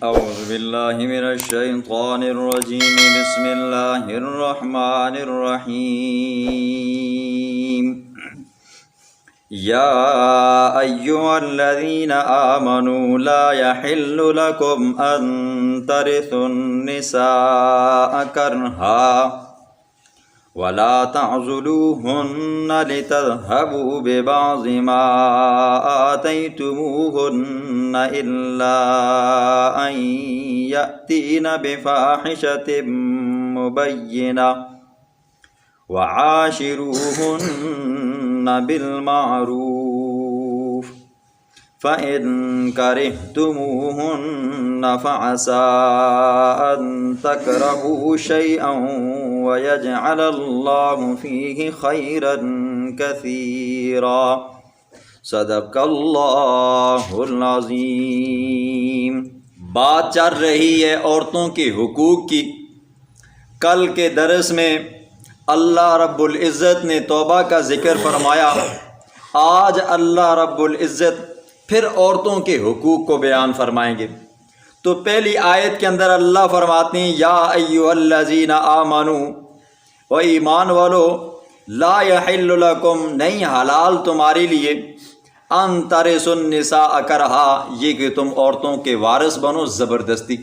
اعوذ باللہ من الشیطان الرجیم بسم اللہ الرحمن الرحیم یا ایہا الذین آمنوا لا یحل لکم ان ترثوا النساء کرہا ولا تعضلوهن لتذهبوا ببعض ما آتيتموهن إلا أن يأتين بفاحشة مبينة وعاشروهن بالمعروف فإن كرهتموهن فعسى أن تكرهوا شيئا ويجعل الله فيه خيرا كثيرا صدق اللہ العظیم۔ بات چل رہی ہے عورتوں کے حقوق کی۔ کل کے درس میں اللہ رب العزت نے توبہ کا ذکر فرمایا، آج اللہ رب العزت پھر عورتوں کے حقوق کو بیان فرمائیں گے۔ تو پہلی آیت کے اندر اللہ فرماتے ہیں یا ایھا الذین آمنو، و ایمان والو، لا یحل لکم، نہیں حلال تمہارے لیے، ان ترثوا النساء کرہا، یہ کہ تم عورتوں کے وارث بنو زبردستی۔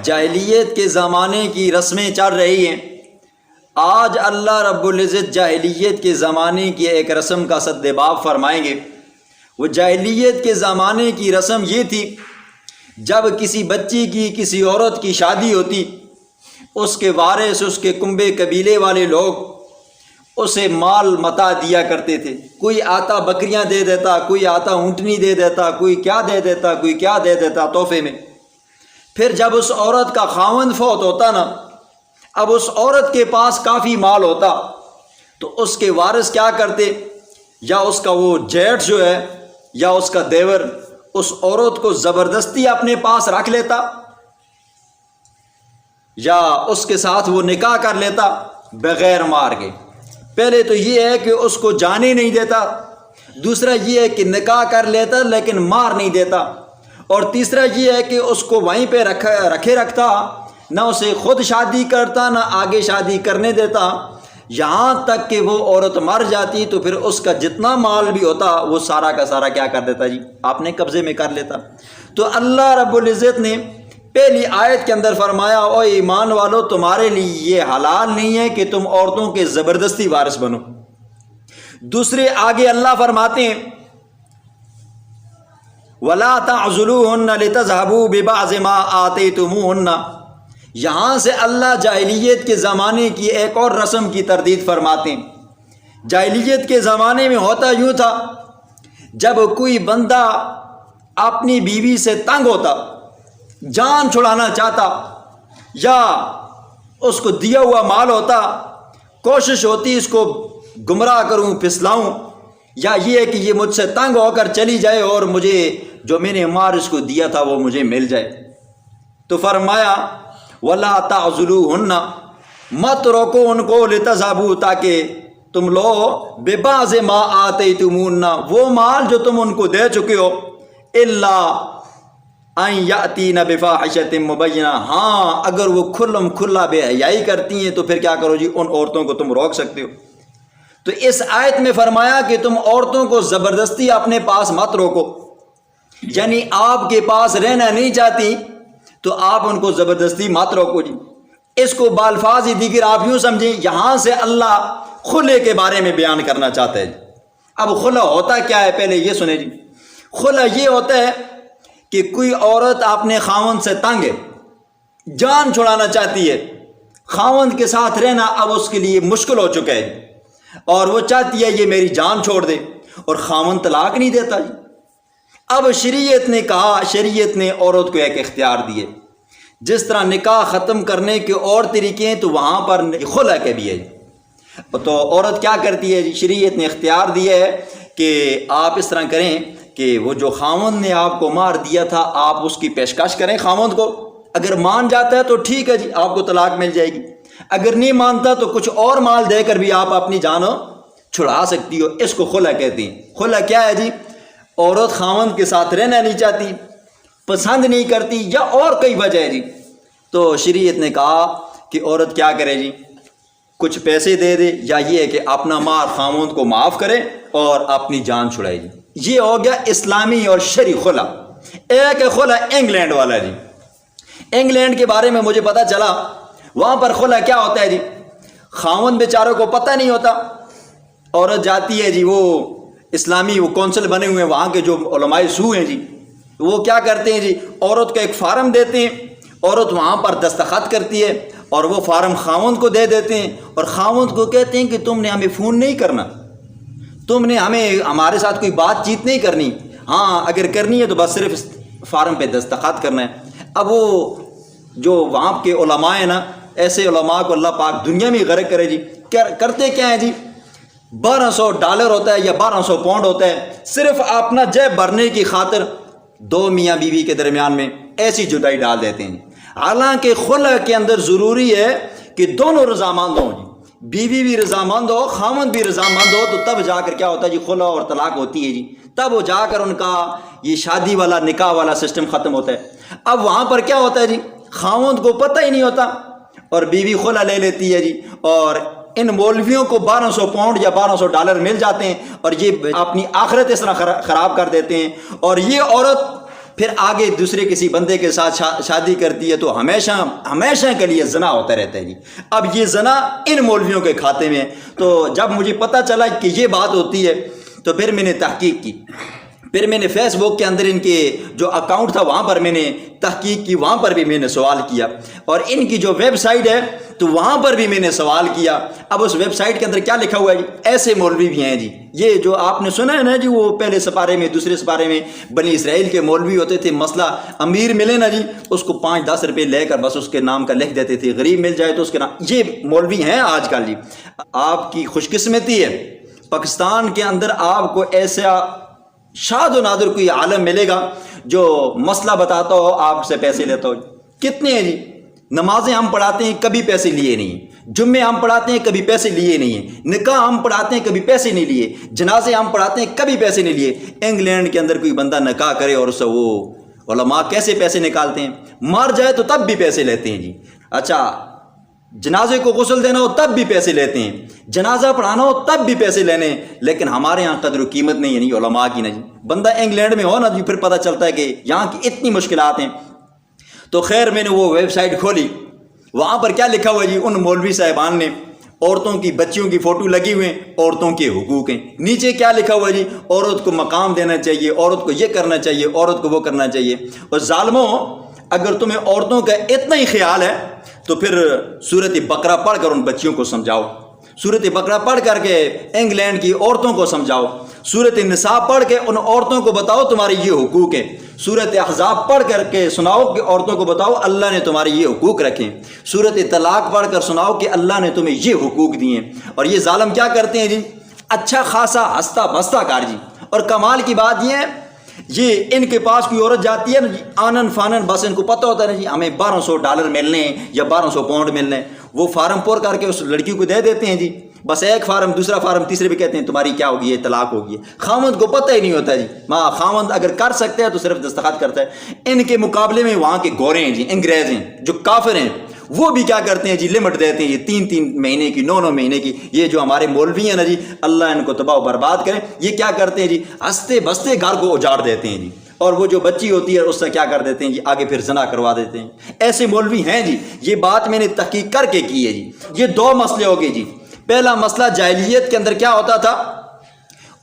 جاہلیت کے زمانے کی رسمیں چل رہی ہیں، آج اللہ رب العزت جاہلیت کے زمانے کی ایک رسم کا سدباب فرمائیں گے۔ وہ جاہلیت کے زمانے کی رسم یہ تھی، جب کسی بچی کی کسی عورت کی شادی ہوتی، اس کے وارث، اس کے کنبے قبیلے والے لوگ اسے مال متا دیا کرتے تھے۔ کوئی آتا بکریاں دے دیتا، کوئی آتا اونٹنی دے دیتا، کوئی کیا دے دیتا، کوئی کیا دے دیتا تحفے میں۔ پھر جب اس عورت کا خاوند فوت ہوتا نا، اب اس عورت کے پاس کافی مال ہوتا، تو اس کے وارث کیا کرتے، یا اس کا وہ جیٹھ جو ہے یا اس کا دیور اس عورت کو زبردستی اپنے پاس رکھ لیتا، یا اس کے ساتھ وہ نکاح کر لیتا بغیر مار کے۔ پہلے تو یہ ہے کہ اس کو جانے نہیں دیتا، دوسرا یہ ہے کہ نکاح کر لیتا لیکن مار نہیں دیتا، اور تیسرا یہ ہے کہ اس کو وہیں پہ رکھے رکھتا، نہ اسے خود شادی کرتا نہ آگے شادی کرنے دیتا، یہاں تک کہ وہ عورت مر جاتی تو پھر اس کا جتنا مال بھی ہوتا وہ سارا کا سارا کیا کر دیتا جی، آپ نے قبضے میں کر لیتا۔ تو اللہ رب العزت نے پہلی آیت کے اندر فرمایا او ایمان والو، تمہارے لیے یہ حلال نہیں ہے کہ تم عورتوں کے زبردستی وارث بنو۔ دوسرے آگے اللہ فرماتے ہیں وَلَا تَعْضُلُوهُنَّ لِتَذْهَبُوا بِبَعْضِ مَا آتَيْتُمُوهُنَّ، یہاں سے اللہ جاہلیت کے زمانے کی ایک اور رسم کی تردید فرماتے ہیں۔ جاہلیت کے زمانے میں ہوتا یوں تھا، جب کوئی بندہ اپنی بیوی سے تنگ ہوتا، جان چھڑانا چاہتا، یا اس کو دیا ہوا مال ہوتا، کوشش ہوتی اس کو گمراہ کروں، پھسلاؤں، یا یہ ہے کہ یہ مجھ سے تنگ ہو کر چلی جائے اور مجھے جو میں نے مار اس کو دیا تھا وہ مجھے مل جائے، تو فرمایا وَلَا تَعْضُلُوهُنَّ، مت روکو ان کو، لِتَذْهَبُوا، تاکہ تم لو بِبَعْضِ مَا آتَيْتُمُوهُنَّ، وہ مال جو تم ان کو دے چکے ہو، إِلَّا أَن يَأْتِينَ بِفَاحِشَةٍ مُبَيِّنَةٍ، ہاں اگر وہ کھلم کھلا بے حیائی کرتی ہیں تو پھر کیا کرو جی، ان عورتوں کو تم روک سکتے ہو۔ تو اس آیت میں فرمایا کہ تم عورتوں کو زبردستی اپنے پاس مت روکو، یعنی آپ کے پاس رہنا نہیں چاہتی تو آپ ان کو زبردستی مت روکو جی۔ اس کو بالفاظ دیگر آپ یوں سمجھیں، یہاں سے اللہ خلے کے بارے میں بیان کرنا چاہتا ہے۔ اب خلا ہوتا کیا ہے پہلے یہ سنیں جی۔ خلا یہ ہوتا ہے کہ کوئی عورت اپنے خاوند سے تنگ ہے، جان چھڑانا چاہتی ہے، خاوند کے ساتھ رہنا اب اس کے لیے مشکل ہو چکا ہے، اور وہ چاہتی ہے یہ میری جان چھوڑ دے، اور خاوند طلاق نہیں دیتا جی۔ اب شریعت نے کہا، شریعت نے عورت کو ایک اختیار دیے، جس طرح نکاح ختم کرنے کے اور طریقے ہیں تو وہاں پر خلا کے بھی ہے۔ تو عورت کیا کرتی ہے، شریعت نے اختیار دیا ہے کہ آپ اس طرح کریں کہ وہ جو خاوند نے آپ کو مار دیا تھا آپ اس کی پیشکش کریں خاوند کو، اگر مان جاتا ہے تو ٹھیک ہے جی، آپ کو طلاق مل جائے گی، اگر نہیں مانتا تو کچھ اور مال دے کر بھی آپ اپنی جان چھڑا سکتی ہو۔ اس کو خلا کہتے ہیں۔ خلا کیا ہے جی؟ عورت خاوند کے ساتھ رہنا نہیں چاہتی، پسند نہیں کرتی یا اور کئی وجہ ہے جی، تو شریعت نے کہا کہ عورت کیا کرے جی، کچھ پیسے دے دے یا یہ ہے کہ اپنا مال خاموند کو معاف کرے اور اپنی جان چھڑائے جی۔ یہ ہو گیا اسلامی اور شرعی خلا۔ ایک ہے خلا انگلینڈ والا جی۔ انگلینڈ کے بارے میں مجھے پتا چلا وہاں پر خلا کیا ہوتا ہے جی، خاموند بیچاروں کو پتہ نہیں ہوتا، عورت جاتی ہے جی، وہ اسلامی وہ کونسل بنے ہوئے ہیں وہاں کے جو علماء سو ہیں جی، وہ کیا کرتے ہیں جی، عورت کو ایک فارم دیتے ہیں، عورت وہاں پر دستخط کرتی ہے اور وہ فارم خاوند کو دے دیتے ہیں، اور خاوند کو کہتے ہیں کہ تم نے ہمیں فون نہیں کرنا، تم نے ہمارے ساتھ کوئی بات چیت نہیں کرنی، ہاں اگر کرنی ہے تو بس صرف فارم پہ دستخط کرنا ہے۔ اب وہ جو وہاں کے علماء ہیں نا، ایسے علماء کو اللہ پاک دنیا میں غرق کرے جی، کرتے کیا ہیں جی، $1200 ہوتا ہے یا 1200 پاؤنڈ ہوتا ہے، صرف اپنا جیب بھرنے کی خاطر دو میاں بیوی کے درمیان میں ایسی جدائی ڈال دیتے ہیں۔ حالانکہ خلع کے اندر ضروری ہے کہ دونوں رضامند ہوں جی، بیوی بھی رضامند ہو، خامند بھی رضامند ہو، تو تب جا کر کیا ہوتا ہے جی، خلع اور طلاق ہوتی ہے جی، تب وہ جا کر ان کا یہ شادی والا نکاح والا سسٹم ختم ہوتا ہے۔ اب وہاں پر کیا ہوتا ہے جی، خامند کو پتہ ہی نہیں ہوتا اور بیوی خلع لے لیتی ہے جی، اور ان مولویوں کو 1200 پاؤنڈ یا $1200 مل جاتے ہیں، اور یہ اپنی آخرت اس طرح خراب کر دیتے ہیں، اور یہ عورت پھر آگے دوسرے کسی بندے کے ساتھ شادی کرتی ہے تو ہمیشہ کے لیے زنا ہوتا رہتا ہے جی۔ اب یہ زنا ان مولویوں کے کھاتے میں ہے۔ تو جب مجھے پتہ چلا کہ یہ بات ہوتی ہے تو پھر میں نے تحقیق کی، پھر میں نے فیس بک کے اندر ان کے جو اکاؤنٹ تھا وہاں پر میں نے تحقیق کی، وہاں پر بھی میں نے سوال کیا، اور ان کی جو ویب سائٹ ہے تو وہاں پر بھی میں نے سوال کیا۔ اب اس ویب سائٹ کے اندر کیا لکھا ہوا ہے جی، ایسے مولوی بھی ہیں جی، یہ جو آپ نے سنا ہے نا جی، وہ پہلے سپارے میں دوسرے سپارے میں بنی اسرائیل کے مولوی ہوتے تھے، مسئلہ امیر ملے نا جی اس کو 5-10 روپے لے کر بس اس کے نام کا لکھ دیتے تھے، غریب مل جائے تو اس کے نام، یہ مولوی ہیں آج کل جی۔ آپ کی خوش قسمتی ہے پاکستان کے اندر آپ کو ایسا شاد و نادر کوئی عالم ملے گا جو مسئلہ بتاتا ہو آپ سے پیسے لیتا ہو۔ کتنے ہیں جی، نمازیں ہم پڑھاتے ہیں کبھی پیسے لیے نہیں، جمعے ہم پڑھاتے ہیں کبھی پیسے لیے نہیں ہیں، نکاح ہم پڑھاتے ہیں کبھی پیسے نہیں لیے، جنازے ہم پڑھاتے ہیں کبھی پیسے نہیں لیے۔ انگلینڈ کے اندر کوئی بندہ نکاح کرے اور اس سے وہ علماء کیسے پیسے نکالتے ہیں، مر جائے تو تب بھی پیسے لیتے ہیں جی۔ اچھا جنازے کو غسل دینا ہو تب بھی پیسے لیتے ہیں، جنازہ پڑھانا ہو تب بھی پیسے لینے، لیکن ہمارے یہاں قدر و قیمت نہیں ہے نہیں علماء کی، نہیں بندہ انگلینڈ میں ہو نا جی پھر پتہ چلتا ہے کہ یہاں کی اتنی مشکلات ہیں۔ تو خیر میں نے وہ ویب سائٹ کھولی، وہاں پر کیا لکھا ہوا ہے جی، ان مولوی صاحبان نے عورتوں کی بچیوں کی فوٹو لگی ہوئے ہیں، عورتوں کے حقوق ہیں، نیچے کیا لکھا ہوا ہے جی، عورت کو مقام دینا چاہیے، عورت کو یہ کرنا چاہیے، عورت کو وہ کرنا چاہیے۔ اور ظالموں اگر تمہیں عورتوں کا اتنا ہی خیال ہے تو پھر سورۃ بقرہ پڑھ کر ان بچیوں کو سمجھاؤ، سورۃ بقرہ پڑھ کر کے انگلینڈ کی عورتوں کو سمجھاؤ، سورۃ النساء پڑھ کے ان عورتوں کو بتاؤ تمہارے یہ حقوق ہیں، سورۃ احزاب پڑھ کر کے سناؤ کہ عورتوں کو بتاؤ اللہ نے تمہارے یہ حقوق رکھے، سورۃ طلاق پڑھ کر سناؤ کہ اللہ نے تمہیں یہ حقوق دیے ہیں۔ اور یہ ظالم کیا کرتے ہیں جی، اچھا خاصا ہنستا بستا کار جی۔ اور کمال کی بات یہ ہے، یہ ان کے پاس کوئی عورت جاتی ہے نا جی، آنن فانن بس ان کو پتہ ہوتا ہے نا جی ہمیں $1200 ملنے ہیں یا 1200 پاؤنڈ ملنے ہیں، وہ فارم پور کر کے اس لڑکی کو دے دیتے ہیں جی، بس ایک فارم دوسرا فارم تیسرے بھی کہتے ہیں تمہاری کیا ہوگی ہے، طلاق ہوگی ہے۔ خامند کو پتہ ہی نہیں ہوتا جی، ماں خامند اگر کر سکتے ہیں تو صرف دستخط کرتا ہے۔ ان کے مقابلے میں وہاں کے گورے ہیں جی، انگریز ہیں جو کافر ہیں، وہ بھی کیا کرتے ہیں جی، لمٹ دیتے ہیں یہ 3-3 مہینے کی، 9-9 مہینے کی۔ یہ جو ہمارے مولوی ہیں نا جی، اللہ ان کو تباہ و برباد کرے، یہ کیا کرتے ہیں جی، ہنستے بستے گھر کو اجاڑ دیتے ہیں جی، اور وہ جو بچی ہوتی ہے اس سے کیا کر دیتے ہیں جی، آگے پھر زنا کروا دیتے ہیں۔ ایسے مولوی ہیں جی، یہ بات میں نے تحقیق کر کے کی ہے جی۔ یہ 2 مسئلے ہو گئے جی۔ پہلا مسئلہ جاہلیت کے اندر کیا ہوتا تھا،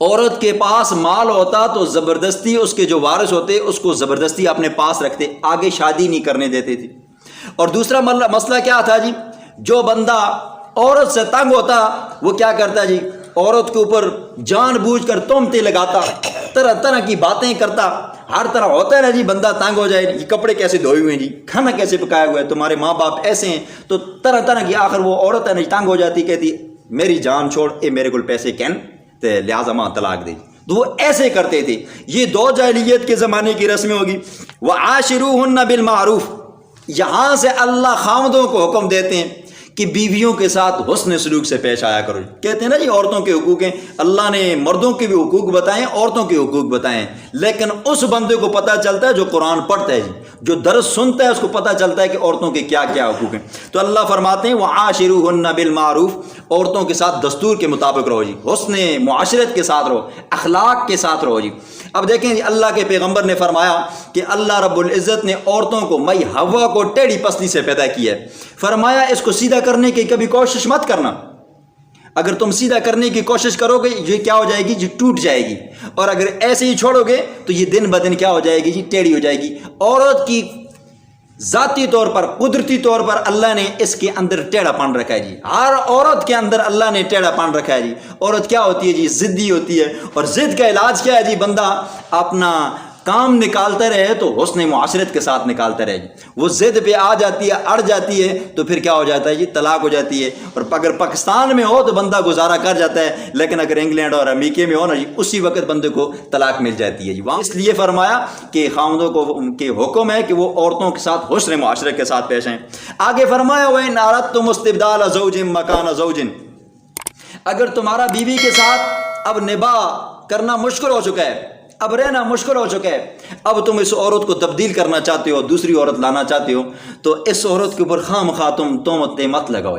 عورت کے پاس مال ہوتا تو زبردستی اس کے جو وارث ہوتے اس کو زبردستی اپنے پاس رکھتے، آگے شادی نہیں کرنے دیتے تھے۔ اور دوسرا مسئلہ کیا تھا جی، جو بندہ عورت سے تنگ ہوتا وہ کیا کرتا جی، عورت کے اوپر جان بوجھ کر تہمتیں لگاتا، طرح طرح کی باتیں کرتا، ہر طرح ہوتا ہے نا جی، بندہ تنگ ہو جائے، یہ کپڑے کیسے دھوئے ہوئے ہیں جی، کھانا کیسے پکایا ہوا ہے، تمہارے ماں باپ ایسے ہیں، تو طرح طرح کی، آخر وہ عورت ہے نا تنگ ہو جاتی، کہتی میری جان چھوڑ، اے میرے کو پیسے کہن تے لہٰذا ماں طلاق دے، تو وہ ایسے کرتے تھے۔ یہ 2 جاہلیت کے زمانے کی رسمیں ہوگی۔ وَعَاشِرُوهُنَّ بِالْمَعْرُوفِ، یہاں سے اللہ خامدوں کو حکم دیتے ہیں کہ بیویوں کے ساتھ حسن سلوک سے پیش آیا کرو. کہتے ہیں نا جی عورتوں کے حقوق ہیں, اللہ نے مردوں کے بھی حقوق بتائیں, عورتوں کے حقوق بتائیں, لیکن اس بندے کو پتہ چلتا ہے جو قرآن پڑھتا ہے جی, جو درس سنتا ہے اس کو پتہ چلتا ہے کہ عورتوں کے کیا کیا حقوق ہیں. تو اللہ فرماتے ہیں وعاشروہن بالمعروف, عورتوں کے ساتھ دستور کے مطابق رہو جی, حسن معاشرت کے ساتھ رہو, اخلاق کے ساتھ رہو جی. اب دیکھیں جی, اللہ کے پیغمبر نے فرمایا کہ اللہ رب العزت نے عورتوں کو مئی ہوا کو ٹیڑھی پسلی سے پیدا کیا ہے. فرمایا اس کو سیدھا کرنے کی کبھی کوشش مت کرنا, اگر تم سیدھا کرنے کی کوشش کرو گے یہ کیا ہو جائے گی جی, ٹوٹ جائے گی, اور اگر ایسے ہی چھوڑو گے تو یہ دن بدن کیا ہو جائے گی جی, ٹیڑھی ہو جائے گی. عورت کی ذاتی طور پر, قدرتی طور پر اللہ نے اس کے اندر ٹیڑھا پن رکھا ہے جی, ہر عورت کے اندر اللہ نے ٹیڑھا پن رکھا ہے جی. عورت کیا ہوتی ہے جی, ضدی ہوتی ہے, اور ضد کا علاج کیا ہے جی, بندہ اپنا کام نکالتا رہے تو حسن معاشرت کے ساتھ نکالتا رہے جی. وہ ضد پہ آ جاتی ہے, اڑ جاتی ہے تو پھر کیا ہو جاتا ہے جی, طلاق ہو جاتی ہے. اور اگر پاکستان میں ہو تو بندہ گزارا کر جاتا ہے, لیکن اگر انگلینڈ اور امریکہ میں ہو نا جی, اسی وقت بندے کو طلاق مل جاتی ہے جی. وہاں اس لیے فرمایا کہ خاوندوں کو کے حکم ہے کہ وہ عورتوں کے ساتھ حسن معاشرت کے ساتھ پیش آئیں. آگے فرمایا وَإِنْ أَرَدْتُمُ اسْتِبْدَالَ زَوْجٍ مَكَانَ زَوْجٍ, اگر تمہارا بیوی کے ساتھ اب نباہ کرنا مشکل ہو چکا ہے, اب رہنا مشکل ہو چکا ہے, اب تم اس عورت کو تبدیل کرنا چاہتے ہو, دوسری عورت لانا چاہتے ہو, تو اس عورت کے اوپر خواہ مخواہ تم تہمتیں مت لگاؤ.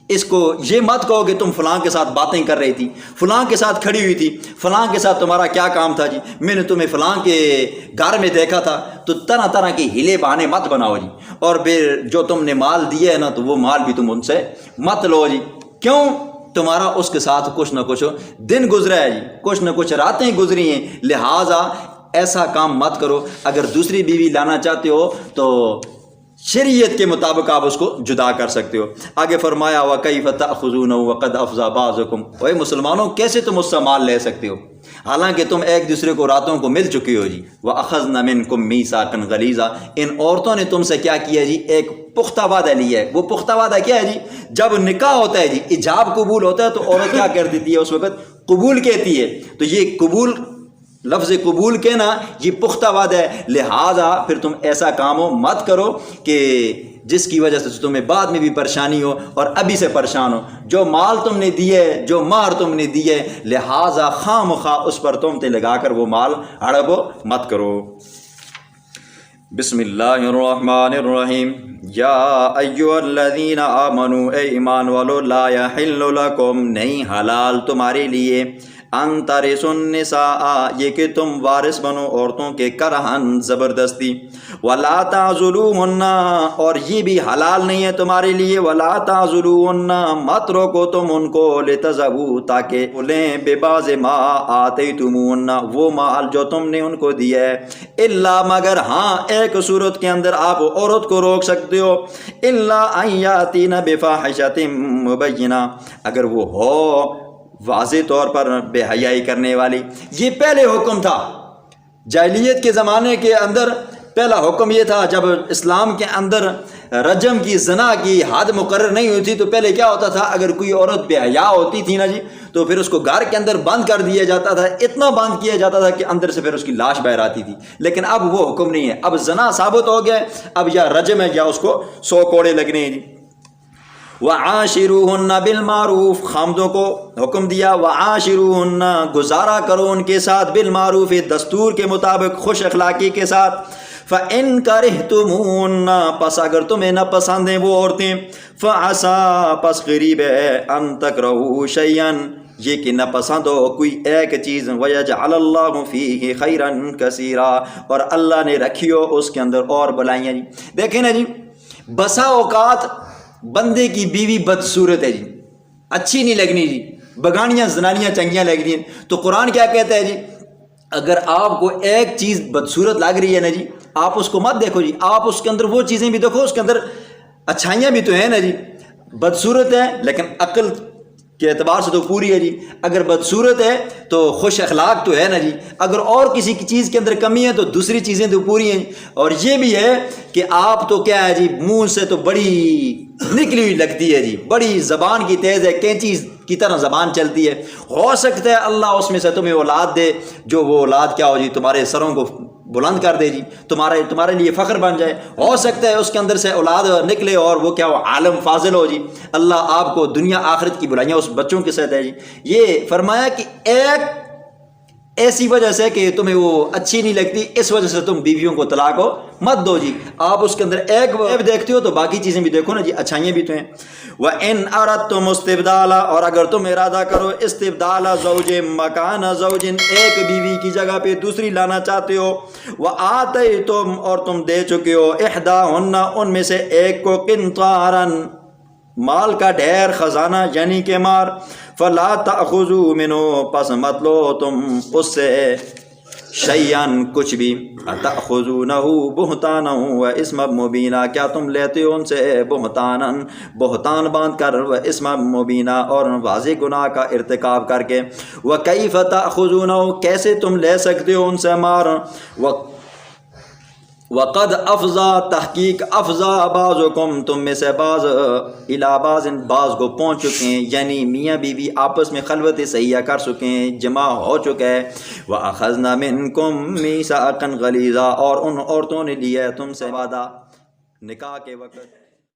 اس کو یہ مت کہو کہ تم فلاں کے ساتھ باتیں کر رہی تھی, فلاں کے ساتھ کھڑی ہوئی تھی, فلاں کے ساتھ تمہارا کیا کام تھا جی, میں نے تمہیں فلاں کے گھر میں دیکھا تھا. تو طرح طرح کے ہیلے بہانے مت بناؤ جی. اور پھر جو تم نے مال دیا ہے نا, تو وہ مال بھی تم ان سے مت لو جی. کیوں؟ تمہارا اس کے ساتھ کچھ نہ کچھ دن گزرا ہے جی, کچھ نہ کچھ راتیں گزری ہیں, لہٰذا ایسا کام مت کرو. اگر دوسری بیوی لانا چاہتے ہو تو شریعت کے مطابق آپ اس کو جدا کر سکتے ہو. آگے فرمایا وَكَيْفَ تَأْخُذُونَهُ وَقَدْ أَفْضَىٰ بَعْضُكُمْ, اے مسلمانوں کیسے تم اس سے مال لے سکتے ہو حالانکہ تم ایک دوسرے کو راتوں کو مل چکے ہو جی. وَأَخَذْنَ مِنْكُمْ مِيثَاقًا غَلِيظًا, ان عورتوں نے تم سے کیا کیا جی, ایک پختہ وعدہ لیا ہے. وہ پختہ وعدہ کیا ہے جی, جب نکاح ہوتا ہے جی, ایجاب قبول ہوتا ہے, تو عورت کیا کر دیتی ہے اس وقت, قبول کہتی ہے. تو یہ قبول, لفظ قبول کہنا یہ پختہ وعدہ ہے. لہٰذا پھر تم ایسا کام ہو مت کرو کہ جس کی وجہ سے تمہیں بعد میں بھی پریشانی ہو اور ابھی سے پریشان ہو. جو مال تم نے دیے, جو مہر تم نے دیے, لہٰذا خواہ مخواہ اس پر تہمتیں لگا کر وہ مال ہڑپو مت کرو. بسم اللہ الرحمن الرحیم. یا ایھا الذین آمنوا, اے ایمان والو, لا یحل لکم, نہیں حلال تمہارے لیے, ان ترثوا النساء, یہ کہ تم وارث بنو عورتوں کے, کرہن زبردستی, ولا تعضلوہن, اور یہ بھی حلال نہیں ہے تمہارے لیے, ولا تعضلوہن, مت روکو تم ان کو, لتذہبوا, تاکہ لیں, ببعض ما آتیتموہن, وہ مال جو تم نے ان کو دیا ہے, الا, مگر ہاں ایک صورت کے اندر آپ عورت کو روک سکتے ہو, الا ان یاتین بفاحشۃ مبینہ, اگر وہ ہو واضح طور پر بے حیائی کرنے والی. یہ پہلے حکم تھا جاہلیت کے زمانے کے اندر. پہلا حکم یہ تھا جب اسلام کے اندر رجم کی, زنا کی حد مقرر نہیں ہوئی تھی, تو پہلے کیا ہوتا تھا, اگر کوئی عورت بے حیا ہوتی تھی نا جی, تو پھر اس کو گھر کے اندر بند کر دیا جاتا تھا. اتنا بند کیا جاتا تھا کہ اندر سے پھر اس کی لاش باہر آتی تھی. لیکن اب وہ حکم نہیں ہے, اب زنا ثابت ہو گیا, اب یا رجم ہے یا اس کو 100 کوڑے لگنے ہیں جی. وعاشروہن بالمعروف, خامدوں کو حکم دیا, وعاشروہن, گزارا کرو ان کے ساتھ, بالمعروف, دستور کے مطابق, خوش اخلاقی کے ساتھ. فَإِن كَرِهْتُمُوهُنَّ, پس اگر تمہیں نہ پسند ہیں وہ عورتیں, فَعَسَىٰ, پس قریب ہے, أَن تَكْرَهُوا شَيْئًا, یہ کہ نہ پسند ہو کوئی ایک چیز, وَيَجْعَلَ اللَّهُ فِيهِ خَيْرًا كَثِيرًا, اور اللہ نے رکھی ہو اس کے اندر اور بلائیاں جی. دیکھیں نا جی, بسا اوقات بندے کی بیوی بدصورت ہے جی, اچھی نہیں لگنی جی, بگانیاں زنانیاں چنگیاں لگ رہی ہیں. تو قرآن کیا کہتا ہے جی, اگر آپ کو ایک چیز بدصورت لگ رہی ہے نا جی, آپ اس کو مت دیکھو جی, آپ اس کے اندر وہ چیزیں بھی دیکھو, اس کے اندر اچھائیاں بھی تو ہیں نا جی. بدصورت ہے لیکن عقل کے اعتبار سے تو پوری ہے جی. اگر بدصورت ہے تو خوش اخلاق تو ہے نا جی. اگر اور کسی کی چیز کے اندر کمی ہے تو دوسری چیزیں تو پوری ہیں. اور یہ بھی ہے کہ آپ تو کیا ہے جی, منہ سے تو بڑی نکلی ہوئی لگتی ہے جی, بڑی زبان کی تیز ہے, کینچی کی طرح زبان چلتی ہے. ہو سکتا ہے اللہ اس میں سے تمہیں اولاد دے, جو وہ اولاد کیا ہو جی, تمہارے سروں کو بلند کر دے جی، تمہارے لیے فخر بن جائے، ہو سکتا ہے اس کے اندر سے اولاد نکلے اور وہ کیا وہ عالم فاضل ہو جی، اللہ آپ کو دنیا آخرت کی بلائیاں اس بچوں کے ساتھ ہے جی۔ یہ فرمایا کہ ایک ایسی وجہ سے کہ تمہیں وہ اچھی نہیں لگتی، اس وجہ سے تم بیویوں کو طلاق ہو مت دو جی، آپ اس کے اندر ایک عیب دیکھتے ہو تو باقی چیزیں بھی دیکھو نا جی، اچھائیاں بھی تو ہیں۔ وَإِنْ أَرَدْتُمُ اسْتِبْدَالَ، اور اگر تم ارادہ کرو استبدال زوج مکان زوج، ایک بیوی کی جگہ پہ دوسری لانا چاہتے ہو، وَآتَيْتُمْ، اور تم دے چکے ہو، إِحْدَاهُنَّ، ان میں سے ایک کو، قِنْطَارًا، مال کا ڈھیر، خزانہ یعنی کہ مار، فلا تأخذوا منه، پس مت لو تم اس سے، شیئن کچھ بھی، اتأخذونہ بہتانا و اسم مبینہ، کیا تم لیتے ہو ان سے بہتانا، بہتان باندھ کر، و اسم مبینہ، اور واضح گناہ کا ارتکاب کر کے، وکیف تأخذونہ، کیسے تم لے سکتے ہو ان سے مار، وقد افضا، تحقیق افضا، بعضکم، تم میں سے بعض، الی بعض، بعض کو پہنچ چکے ہیں، یعنی میاں بیوی آپس میں خلوت سیاح کر چکے ہیں، جمع ہو چکا ہے، وَأَخَذْنَا مِنْكُمْ مِيثَاقًا غَلِيظًا، اور ان عورتوں نے لیا ہے تم سے وعدہ نکاح کے وقت